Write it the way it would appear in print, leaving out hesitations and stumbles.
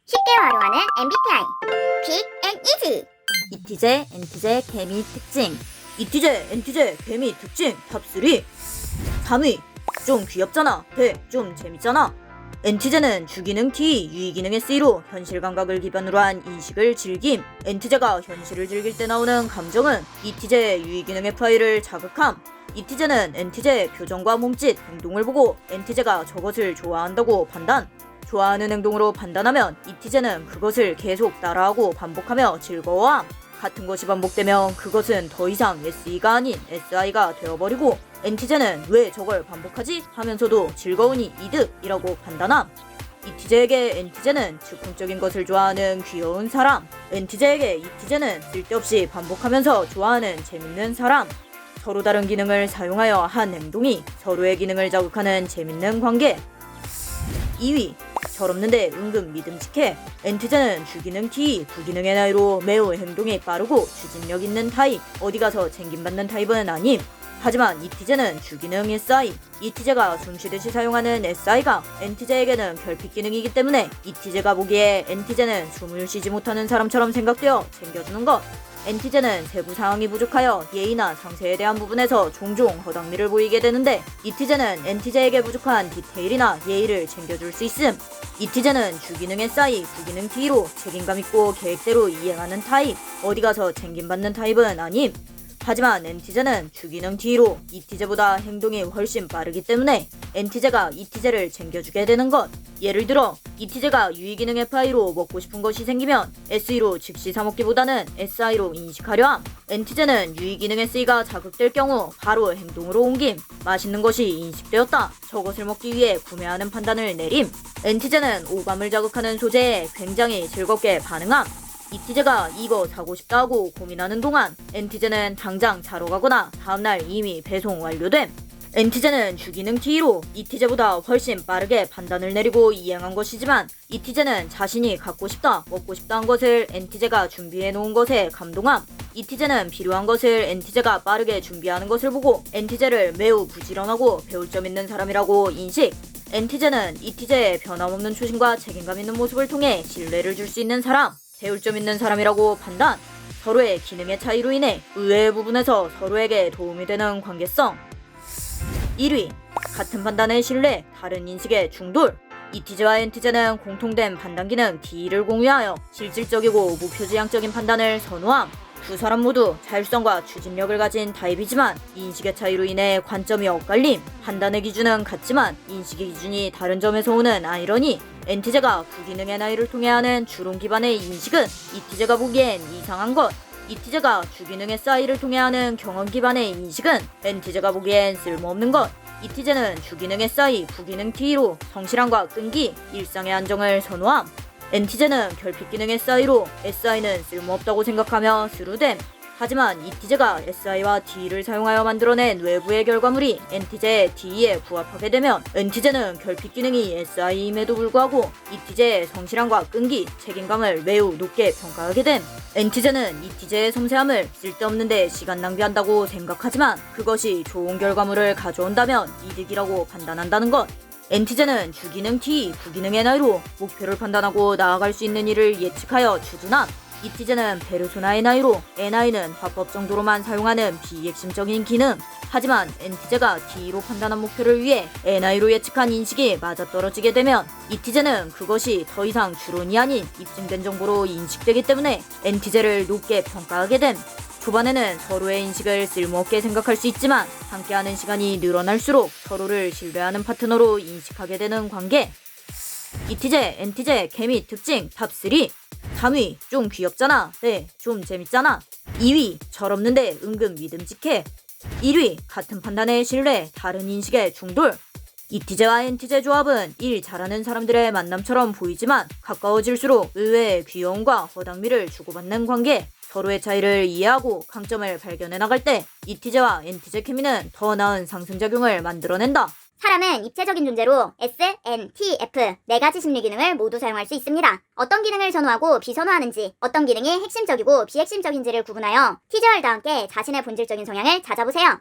쉽게 활용하는 MBTI 퀵 앤 이지. 이티제, 엔티제, 개미 특징. 이티제, 엔티제, 개미 특징 탑3. 3위. 좀 귀엽잖아. 대. 좀 재밌잖아. 엔티제는 주기능 T, 유의기능 SE로 현실 감각을 기반으로 한 인식을 즐김. 엔티제가 현실을 즐길 때 나오는 감정은 이티제의 유의기능 FI를 자극함. 이티제는 엔티제의 표정과 몸짓, 행동을 보고 엔티제가 저것을 좋아한다고 판단. 좋아하는 행동으로 판단하면 이티제는 그것을 계속 따라하고 반복하며 즐거워함. 같은 것이 반복되면 그것은 더 이상 SE가 아닌 SI가 되어버리고 엔티제는 왜 저걸 반복하지? 하면서도 즐거우니 이득이라고 판단함. 이티제에게 엔티제는 즉흥적인 것을 좋아하는 귀여운 사람. 엔티제에게 이티제는 쓸데없이 반복하면서 좋아하는 재밌는 사람. 서로 다른 기능을 사용하여 한 행동이 서로의 기능을 자극하는 재밌는 관계. 2위. 철없는데 은근 믿음직해. 엔티제는 주기능 T, 부기능 NI로 매우 행동이 빠르고 추진력 있는 타입. 어디 가서 챙김받는 타입은 아님. 하지만 이티제는 주기능 SI. 이티제가 숨쉬듯이 사용하는 SI가 엔티제에게는 결핍 기능이기 때문에 이티제가 보기에 엔티제는 숨을 쉬지 못하는 사람처럼 생각되어 챙겨주는 것. 엔티제는 세부 사항이 부족하여 예의나 상세에 대한 부분에서 종종 허당미를 보이게 되는데 이티제는 엔티제에게 부족한 디테일이나 예의를 챙겨줄 수 있음. 이티제는 주기능 SI, 부기능 T로 책임감 있고 계획대로 이행하는 타입. 어디 가서 챙김받는 타입은 아님. 하지만 엔티제는 주기능 T로 이티제보다 행동이 훨씬 빠르기 때문에 엔티제가 이티제를 챙겨주게 되는 것. 예를 들어 이티제가 유의기능 FI로 먹고 싶은 것이 생기면 SE로 즉시 사먹기보다는 SI로 인식하려 함. 엔티제는 유의기능 SE가 자극될 경우 바로 행동으로 옮김. 맛있는 것이 인식되었다. 저것을 먹기 위해 구매하는 판단을 내림. 엔티제는 오감을 자극하는 소재에 굉장히 즐겁게 반응함. 이티제가 이거 사고 싶다 하고 고민하는 동안 엔티제는 당장 사러 가거나 다음날 이미 배송 완료됨. 엔티제는 주기능 T로 이티제보다 훨씬 빠르게 판단을 내리고 이행한 것이지만 이티제는 자신이 갖고 싶다, 먹고 싶다 한 것을 엔티제가 준비해 놓은 것에 감동함. 이티제는 필요한 것을 엔티제가 빠르게 준비하는 것을 보고 엔티제를 매우 부지런하고 배울 점 있는 사람이라고 인식. 엔티제는 이티제의 변함없는 초심과 책임감 있는 모습을 통해 신뢰를 줄 수 있는 사람, 배울 점 있는 사람이라고 판단. 서로의 기능의 차이로 인해 의외의 부분에서 서로에게 도움이 되는 관계성. 1위. 같은 판단의 신뢰, 다른 인식의 중돌. 이티제와 엔티제는 공통된 판단 기능 D를 공유하여 실질적이고 목표지향적인 판단을 선호함. 두 사람 모두 자율성과 추진력을 가진 타입이지만 인식의 차이로 인해 관점이 엇갈림. 판단의 기준은 같지만 인식의 기준이 다른 점에서 오는 아이러니. 엔티제가 부기능 NI를 통해 하는 주론 기반의 인식은 이티제가 보기엔 이상한 것. 이티제가 주기능 SI를 통해 하는 경험 기반의 인식은 엔티제가 보기엔 쓸모없는 것. 이티제는 주기능 SI, 부기능 T로 성실함과 끈기, 일상의 안정을 선호함. 엔티제는 결핍 기능 SI로 SI는 쓸모없다고 생각하며 스루됨. 하지만 이티제가 SI와 D를 사용하여 만들어낸 외부의 결과물이 엔티제의 D에 부합하게 되면 엔티제는 결핍 기능이 SI임에도 불구하고 이티제의 성실함과 끈기, 책임감을 매우 높게 평가하게 됨. 엔티제는 이티제의 섬세함을 쓸데없는데 시간 낭비한다고 생각하지만 그것이 좋은 결과물을 가져온다면 이득이라고 판단한다는 것. 엔티제는 주기능 T, 부기능 NI로 목표를 판단하고 나아갈 수 있는 일을 예측하여 추진함. 이티제는 페르소나 NI로 NI는 화법 정도로만 사용하는 비핵심적인 기능. 하지만 엔티제가 T로 판단한 목표를 위해 NI로 예측한 인식이 맞아떨어지게 되면 이티제는 그것이 더 이상 추론이 아닌 입증된 정보로 인식되기 때문에 엔티제를 높게 평가하게 됨. 초반에는 서로의 인식을 쓸모없게 생각할 수 있지만 함께하는 시간이 늘어날수록 서로를 신뢰하는 파트너로 인식하게 되는 관계. 이티제, 엔티제, 개미 특징 탑3. 3위. 좀 귀엽잖아. 네. 좀 재밌잖아. 2위. 철없는데 은근 믿음직해. 1위. 같은 판단의 신뢰, 다른 인식의 중돌. 이티제와 엔티제 조합은 일 잘하는 사람들의 만남처럼 보이지만 가까워질수록 의외의 귀여움과 허당미를 주고받는 관계. 서로의 차이를 이해하고 강점을 발견해 나갈 때 이티제와 엔티제 케미는 더 나은 상승작용을 만들어낸다. 사람은 입체적인 존재로 S, N, T, F 4가지 심리 기능을 모두 사용할 수 있습니다. 어떤 기능을 선호하고 비선호하는지, 어떤 기능이 핵심적이고 비핵심적인지를 구분하여 티저얼과 함께 자신의 본질적인 성향을 찾아보세요.